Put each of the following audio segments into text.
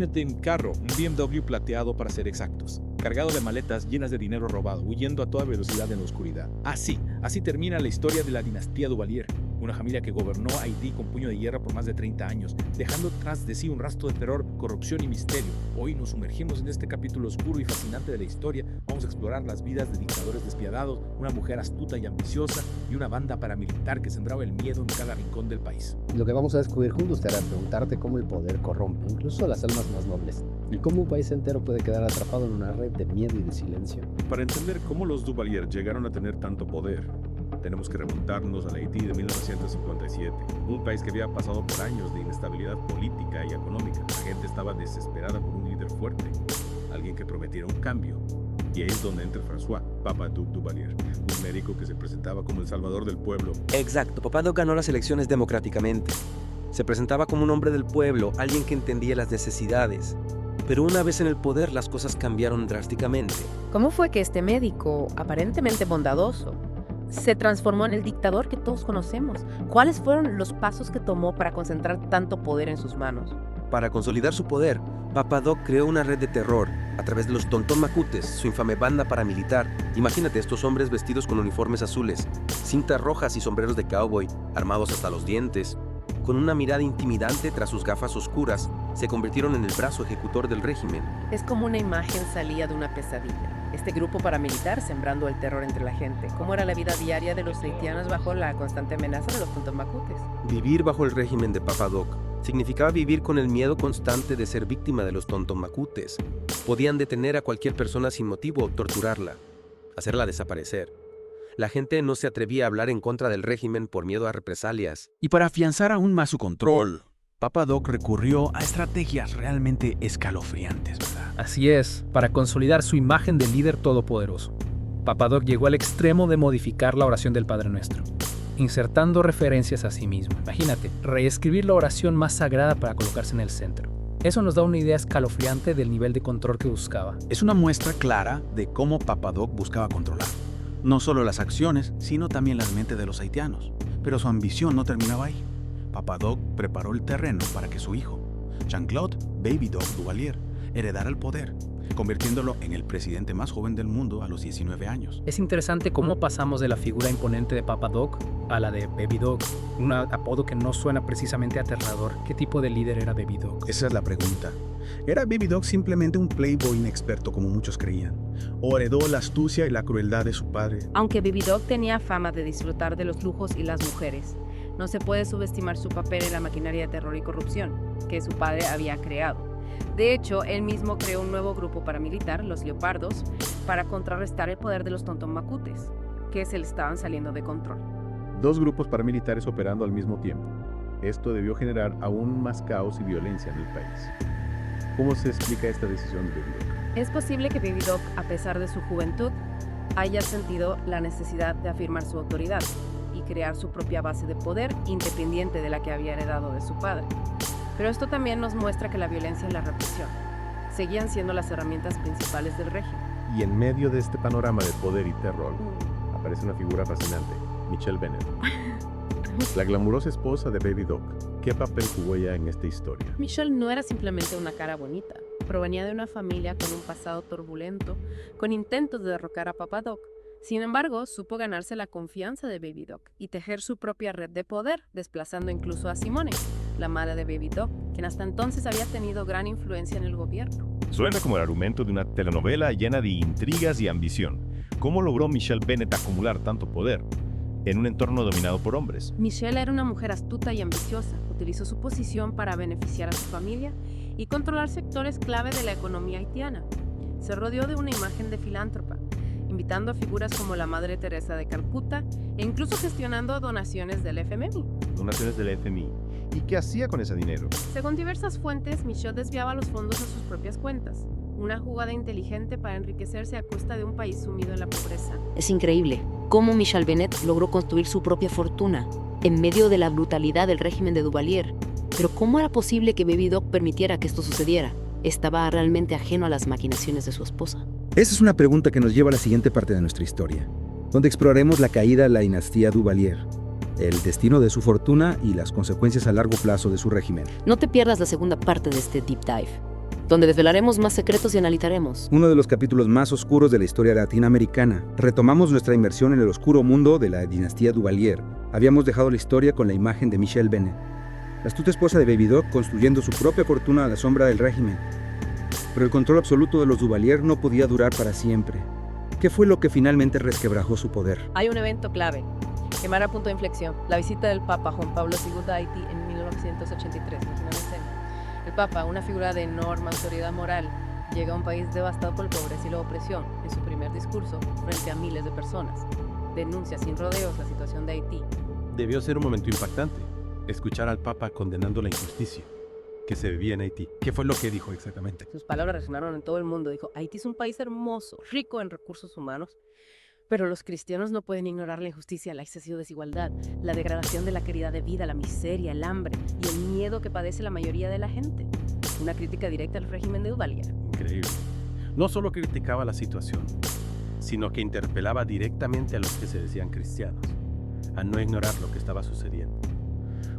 Imagínate un carro, un BMW plateado para ser exactos, cargado de maletas llenas de dinero robado, huyendo a toda velocidad en la oscuridad. Así termina la historia de la dinastía Duvalier, una familia que gobernó Haití con puño de hierro por más de 30 años, dejando tras de sí un rastro de terror, corrupción y misterio. Hoy nos sumergimos en este capítulo oscuro y fascinante de la historia. Vamos a explorar las vidas de dictadores despiadados, una mujer astuta y ambiciosa y una banda paramilitar que sembraba el miedo en cada rincón del país. Lo que vamos a descubrir juntos te hará preguntarte cómo el poder corrompe, incluso a las almas más nobles, y cómo un país entero puede quedar atrapado en una red de miedo y de silencio. Para entender cómo los Duvalier llegaron a tener tanto poder, tenemos que remontarnos al Haití de 1957, un país que había pasado por años de inestabilidad política y económica. La gente estaba desesperada por un líder fuerte, alguien que prometiera un cambio. Y ahí es donde entra François, Papa Doc Duvalier, un médico que se presentaba como el salvador del pueblo. Exacto, Papa Doc ganó las elecciones democráticamente. Se presentaba como un hombre del pueblo, alguien que entendía las necesidades. Pero una vez en el poder, las cosas cambiaron drásticamente. ¿Cómo fue que este médico, aparentemente bondadoso, se transformó en el dictador que todos conocemos? ¿Cuáles fueron los pasos que tomó para concentrar tanto poder en sus manos? Para consolidar su poder, Papa Doc creó una red de terror a través de los Tontón Macutes, su infame banda paramilitar. Imagínate estos hombres vestidos con uniformes azules, cintas rojas y sombreros de cowboy, armados hasta los dientes. Con una mirada intimidante tras sus gafas oscuras, se convirtieron en el brazo ejecutor del régimen. Es como una imagen salida de una pesadilla. Este grupo paramilitar sembrando el terror entre la gente. ¿Cómo era la vida diaria de los haitianos bajo la constante amenaza de los Tontón Macutes? Vivir bajo el régimen de Papa Doc significaba vivir con el miedo constante de ser víctima de los Tontón Macutes. Podían detener a cualquier persona sin motivo o torturarla, hacerla desaparecer. La gente no se atrevía a hablar en contra del régimen por miedo a represalias. Y para afianzar aún más su control, Papa Doc recurrió a estrategias realmente escalofriantes, ¿verdad? Así es, para consolidar su imagen de líder todopoderoso. Papa Doc llegó al extremo de modificar la oración del Padre Nuestro, insertando referencias a sí mismo. Imagínate, reescribir la oración más sagrada para colocarse en el centro. Eso nos da una idea escalofriante del nivel de control que buscaba. Es una muestra clara de cómo Papa Doc buscaba controlar no solo las acciones, sino también las mentes de los haitianos. Pero su ambición no terminaba ahí. Papa Doc preparó el terreno para que su hijo, Jean-Claude Baby Doc Duvalier, heredara el poder, convirtiéndolo en el presidente más joven del mundo a los 19 años. Es interesante cómo pasamos de la figura imponente de Papa Doc a la de Baby Doc, un apodo que no suena precisamente aterrador. ¿Qué tipo de líder era Baby Doc? Esa es la pregunta. ¿Era Baby Doc simplemente un playboy inexperto como muchos creían? ¿O heredó la astucia y la crueldad de su padre? Aunque Baby Doc tenía fama de disfrutar de los lujos y las mujeres, no se puede subestimar su papel en la maquinaria de terror y corrupción que su padre había creado. De hecho, él mismo creó un nuevo grupo paramilitar, los Leopardos, para contrarrestar el poder de los Tontón Macutes, que se le estaban saliendo de control. Dos grupos paramilitares operando al mismo tiempo. Esto debió generar aún más caos y violencia en el país. ¿Cómo se explica esta decisión de Baby Doc? Es posible que Baby Doc, a pesar de su juventud, haya sentido la necesidad de afirmar su autoridad y crear su propia base de poder independiente de la que había heredado de su padre. Pero esto también nos muestra que la violencia y la represión seguían siendo las herramientas principales del régimen. Y en medio de este panorama de poder y terror, aparece una figura fascinante, Michelle Bennett, la glamurosa esposa de Baby Doc. ¿Qué papel jugó ella en esta historia? Michelle no era simplemente una cara bonita. Provenía de una familia con un pasado turbulento, con intentos de derrocar a Papa Doc. Sin embargo, supo ganarse la confianza de Baby Doc y tejer su propia red de poder, desplazando incluso a Simone, la madre de Baby Doc, quien hasta entonces había tenido gran influencia en el gobierno. Suena como el argumento de una telenovela llena de intrigas y ambición. ¿Cómo logró Michelle Bennett acumular tanto poder en un entorno dominado por hombres? Michelle era una mujer astuta y ambiciosa. Utilizó su posición para beneficiar a su familia y controlar sectores clave de la economía haitiana. Se rodeó de una imagen de filántropa, invitando a figuras como la Madre Teresa de Calcuta e incluso gestionando donaciones del FMI. Donaciones del FMI. ¿Y qué hacía con ese dinero? Según diversas fuentes, Michaud desviaba los fondos a sus propias cuentas, una jugada inteligente para enriquecerse a costa de un país sumido en la pobreza. Es increíble cómo Michelle Bennett logró construir su propia fortuna en medio de la brutalidad del régimen de Duvalier. Pero ¿cómo era posible que Baby Doc permitiera que esto sucediera? ¿Estaba realmente ajeno a las maquinaciones de su esposa? Esa es una pregunta que nos lleva a la siguiente parte de nuestra historia, donde exploraremos la caída de la dinastía Duvalier, el destino de su fortuna y las consecuencias a largo plazo de su régimen. No te pierdas la segunda parte de este Deep Dive. donde desvelaremos más secretos y analizaremos. Uno de los capítulos más oscuros de la historia latinoamericana. Retomamos nuestra inmersión en el oscuro mundo de la dinastía Duvalier. Habíamos dejado la historia con la imagen de Michelle Bennett, la astuta esposa de Baby Doc, construyendo su propia fortuna a la sombra del régimen. Pero el control absoluto de los Duvalier no podía durar para siempre. ¿Qué fue lo que finalmente resquebrajó su poder? Hay un evento clave que marca punto de inflexión, la visita del Papa Juan Pablo II a Haití en 1983. Imagínense. El Papa, una figura de enorme autoridad moral, llega a un país devastado por la pobreza y la opresión. En su primer discurso, frente a miles de personas, denuncia sin rodeos la situación de Haití. Debió ser un momento impactante, escuchar al Papa condenando la injusticia que se vivía en Haití. ¿Qué fue lo que dijo exactamente? Sus palabras resonaron en todo el mundo. Dijo, Haití es un país hermoso, rico en recursos humanos, pero los cristianos no pueden ignorar la injusticia, la excesiva desigualdad, la degradación de la calidad de vida, la miseria, el hambre y el miedo que padece la mayoría de la gente. Una crítica directa al régimen de Duvalier. Increíble. No solo criticaba la situación, sino que interpelaba directamente a los que se decían cristianos, a no ignorar lo que estaba sucediendo.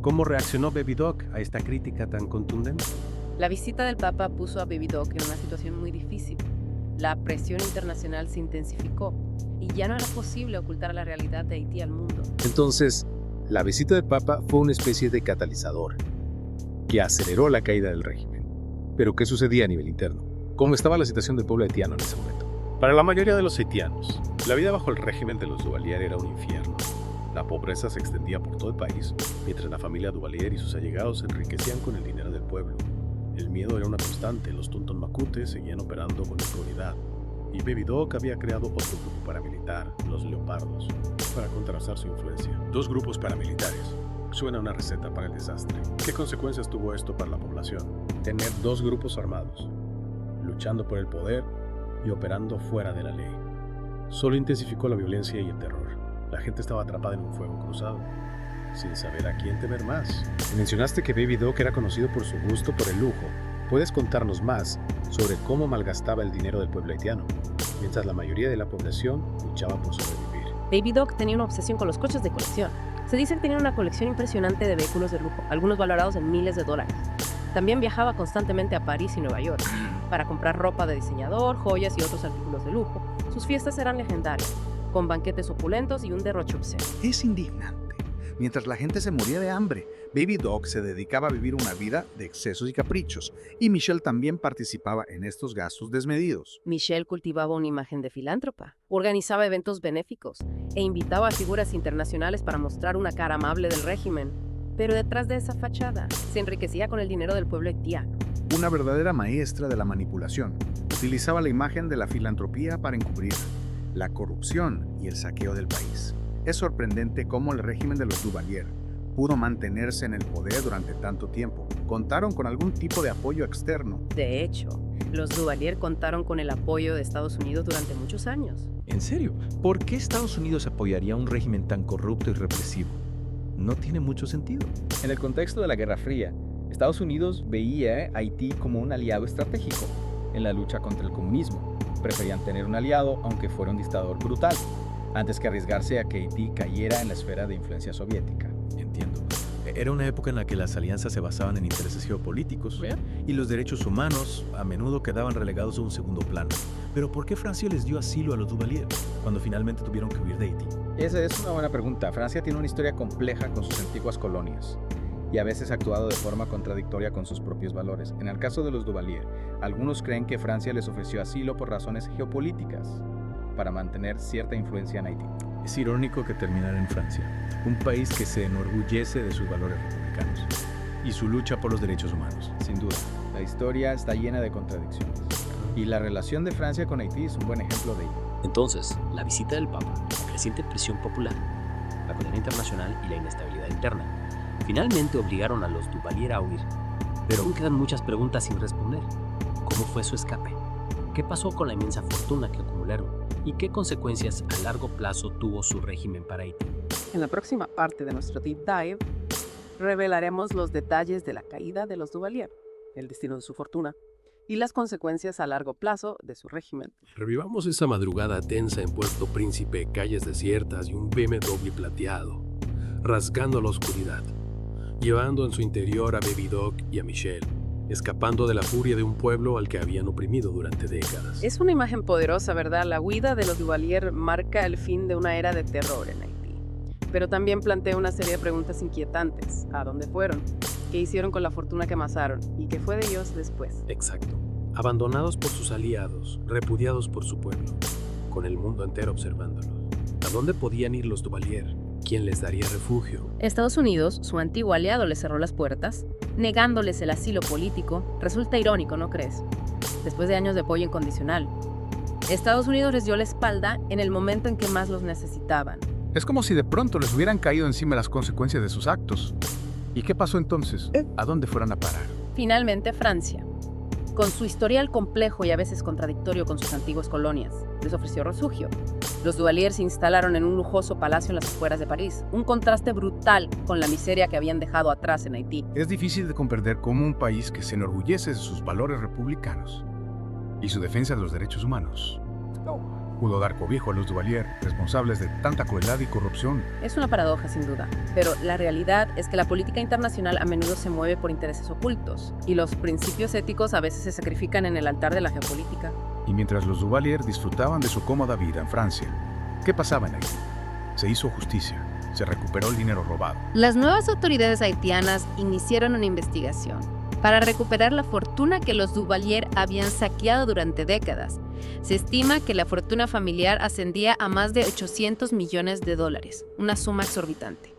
¿Cómo reaccionó Baby Doc a esta crítica tan contundente? La visita del Papa puso a Baby Doc en una situación muy difícil. La presión internacional se intensificó y ya no era posible ocultar la realidad de Haití al mundo. Entonces, la visita del Papa fue una especie de catalizador que aceleró la caída del régimen. Pero, ¿qué sucedía a nivel interno? ¿Cómo estaba la situación del pueblo haitiano en ese momento? Para la mayoría de los haitianos, la vida bajo el régimen de los Duvalier era un infierno. La pobreza se extendía por todo el país, mientras la familia Duvalier y sus allegados se enriquecían con el dinero del pueblo. El miedo era una constante, los Tonton Makutes seguían operando con impunidad, y Baby Doc había creado otro grupo paramilitar, los Leopardos, para contrarrestar su influencia. 2 grupos paramilitares. Suena una receta para el desastre. ¿Qué consecuencias tuvo esto para la población? Tener 2 grupos armados, luchando por el poder y operando fuera de la ley. Solo intensificó la violencia y el terror. La gente estaba atrapada en un fuego cruzado, sin saber a quién temer más. Mencionaste que Baby Doc era conocido por su gusto por el lujo. ¿Puedes contarnos más sobre cómo malgastaba el dinero del pueblo haitiano, mientras la mayoría de la población luchaba por sobrevivir? Baby Doc tenía una obsesión con los coches de colección. Se dice que tenía una colección impresionante de vehículos de lujo, algunos valorados en miles de dólares. También viajaba constantemente a París y Nueva York para comprar ropa de diseñador, joyas y otros artículos de lujo. Sus fiestas eran legendarias, con banquetes opulentos y un derroche obsceno. Es indignante. Mientras la gente se moría de hambre, Baby Doc se dedicaba a vivir una vida de excesos y caprichos, y Michelle también participaba en estos gastos desmedidos. Michelle cultivaba una imagen de filántropa, organizaba eventos benéficos e invitaba a figuras internacionales para mostrar una cara amable del régimen. Pero detrás de esa fachada se enriquecía con el dinero del pueblo haitiano. Una verdadera maestra de la manipulación. Utilizaba la imagen de la filantropía para encubrir la corrupción y el saqueo del país. Es sorprendente cómo el régimen de los Duvalier pudo mantenerse en el poder durante tanto tiempo. Contaron con algún tipo de apoyo externo. De hecho, los Duvalier contaron con el apoyo de Estados Unidos durante muchos años. ¿En serio? ¿Por qué Estados Unidos apoyaría un régimen tan corrupto y represivo? No tiene mucho sentido. En el contexto de la Guerra Fría, Estados Unidos veía a Haití como un aliado estratégico en la lucha contra el comunismo. Preferían tener un aliado, aunque fuera un dictador brutal, antes que arriesgarse a que Haití cayera en la esfera de influencia soviética. Entiendo. Era una época en la que las alianzas se basaban en intereses geopolíticos y los derechos humanos a menudo quedaban relegados a un segundo plano. Pero ¿por qué Francia les dio asilo a los Duvalier cuando finalmente tuvieron que huir de Haití? Esa es una buena pregunta. Francia tiene una historia compleja con sus antiguas colonias y a veces ha actuado de forma contradictoria con sus propios valores. En el caso de los Duvalier, algunos creen que Francia les ofreció asilo por razones geopolíticas para mantener cierta influencia en Haití. Es irónico que terminara en Francia, un país que se enorgullece de sus valores republicanos y su lucha por los derechos humanos. Sin duda, la historia está llena de contradicciones y la relación de Francia con Haití es un buen ejemplo de ello. Entonces, la visita del Papa, la creciente presión popular, la condena internacional y la inestabilidad interna finalmente obligaron a los Duvalier a huir. Pero aún quedan muchas preguntas sin responder. ¿Cómo fue su escape? ¿Qué pasó con la inmensa fortuna que acumularon? ¿Y qué consecuencias a largo plazo tuvo su régimen para Haití? En la próxima parte de nuestro Deep Dive, revelaremos los detalles de la caída de los Duvalier, el destino de su fortuna y las consecuencias a largo plazo de su régimen. Revivamos esa madrugada tensa en Puerto Príncipe, calles desiertas y un BMW plateado, rasgando la oscuridad, llevando en su interior a Baby Doc y a Michelle. escapando de la furia de un pueblo al que habían oprimido durante décadas. Es una imagen poderosa, ¿verdad? La huida de los Duvalier marca el fin de una era de terror en Haití. Pero también plantea una serie de preguntas inquietantes. ¿A dónde fueron? ¿Qué hicieron con la fortuna que amasaron? ¿Y qué fue de ellos después? Exacto. Abandonados por sus aliados, repudiados por su pueblo, con el mundo entero observándolos. ¿A dónde podían ir los Duvalier? ¿Quién les daría refugio? Estados Unidos, su antiguo aliado, les cerró las puertas, negándoles el asilo político. Resulta irónico, ¿no crees? Después de años de apoyo incondicional. Estados Unidos les dio la espalda en el momento en que más los necesitaban. Es como si de pronto les hubieran caído encima las consecuencias de sus actos. ¿Y qué pasó entonces? ¿A dónde fueron a parar? Finalmente, Francia, con su historial complejo y a veces contradictorio con sus antiguas colonias, les ofreció refugio. Los Duvalier se instalaron en un lujoso palacio en las afueras de París, un contraste brutal con la miseria que habían dejado atrás en Haití. Es difícil de comprender cómo un país que se enorgullece de sus valores republicanos y su defensa de los derechos humanos pudo dar cobijo a los Duvalier, responsables de tanta crueldad y corrupción. Es una paradoja, sin duda, pero la realidad es que la política internacional a menudo se mueve por intereses ocultos, y los principios éticos a veces se sacrifican en el altar de la geopolítica. Y mientras los Duvalier disfrutaban de su cómoda vida en Francia, ¿qué pasaba en Haití? Se hizo justicia, se recuperó el dinero robado. Las nuevas autoridades haitianas iniciaron una investigación para recuperar la fortuna que los Duvalier habían saqueado durante décadas. Se estima que la fortuna familiar ascendía a más de $800 millones, una suma exorbitante,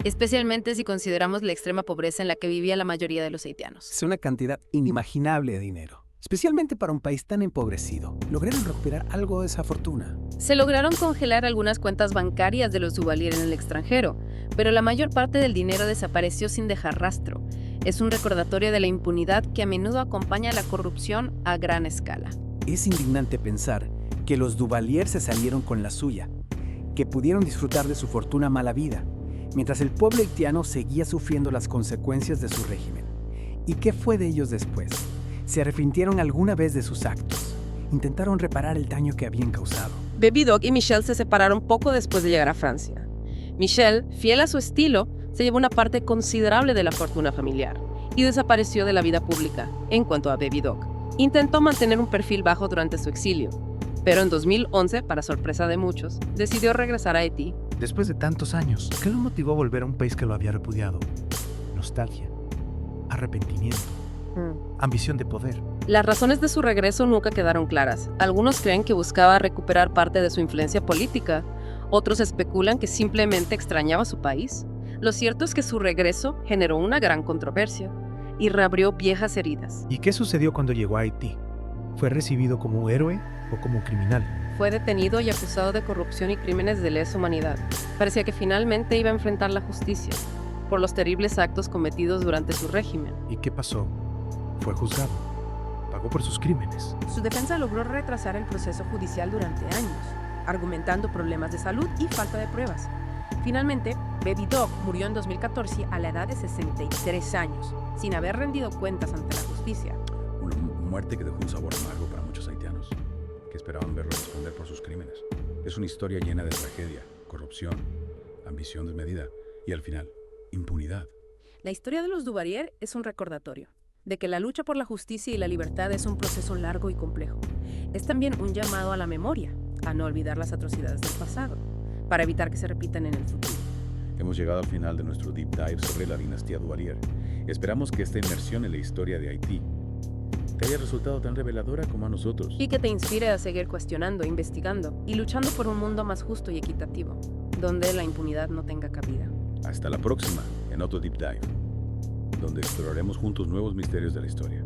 especialmente si consideramos la extrema pobreza en la que vivía la mayoría de los haitianos. Es una cantidad inimaginable de dinero, especialmente para un país tan empobrecido. Lograron recuperar algo de esa fortuna. Se lograron congelar algunas cuentas bancarias de los Duvalier en el extranjero, pero la mayor parte del dinero desapareció sin dejar rastro. Es un recordatorio de la impunidad que a menudo acompaña la corrupción a gran escala. Es indignante pensar que los Duvalier se salieron con la suya, que pudieron disfrutar de su fortuna mala vida, mientras el pueblo haitiano seguía sufriendo las consecuencias de su régimen. ¿Y qué fue de ellos después? ¿Se arrepintieron alguna vez de sus actos? ¿Intentaron reparar el daño que habían causado? Baby Doc y Michel se separaron poco después de llegar a Francia. Michel, fiel a su estilo, se llevó una parte considerable de la fortuna familiar y desapareció de la vida pública. En cuanto a Baby Doc, intentó mantener un perfil bajo durante su exilio, pero en 2011, para sorpresa de muchos, decidió regresar a Haití. Después de tantos años, ¿qué lo motivó a volver a un país que lo había repudiado? Nostalgia, arrepentimiento, ambición de poder. Las razones de su regreso nunca quedaron claras. Algunos creen que buscaba recuperar parte de su influencia política, otros especulan que simplemente extrañaba su país. Lo cierto es que su regreso generó una gran controversia y reabrió viejas heridas. ¿Y qué sucedió cuando llegó a Haití? ¿Fue recibido como un héroe o como un criminal? Fue detenido y acusado de corrupción y crímenes de lesa humanidad. Parecía que finalmente iba a enfrentar la justicia por los terribles actos cometidos durante su régimen. ¿Y qué pasó? Fue juzgado. Pagó por sus crímenes. Su defensa logró retrasar el proceso judicial durante años, argumentando problemas de salud y falta de pruebas. Finalmente, Baby Doc murió en 2014 a la edad de 63 años, sin haber rendido cuentas ante la justicia. Una muerte que dejó un sabor amargo para muchos haitianos, que esperaban verlo responder por sus crímenes. Es una historia llena de tragedia, corrupción, ambición desmedida y, al final, impunidad. La historia de los Duvalier es un recordatorio de que la lucha por la justicia y la libertad es un proceso largo y complejo. Es también un llamado a la memoria, a no olvidar las atrocidades del pasado, para evitar que se repitan en el futuro. Hemos llegado al final de nuestro deep dive sobre la dinastía Duvalier. Esperamos que esta inmersión en la historia de Haití te haya resultado tan reveladora como a nosotros. Y que te inspire a seguir cuestionando, investigando y luchando por un mundo más justo y equitativo, donde la impunidad no tenga cabida. Hasta la próxima en otro deep dive, donde exploraremos juntos nuevos misterios de la historia.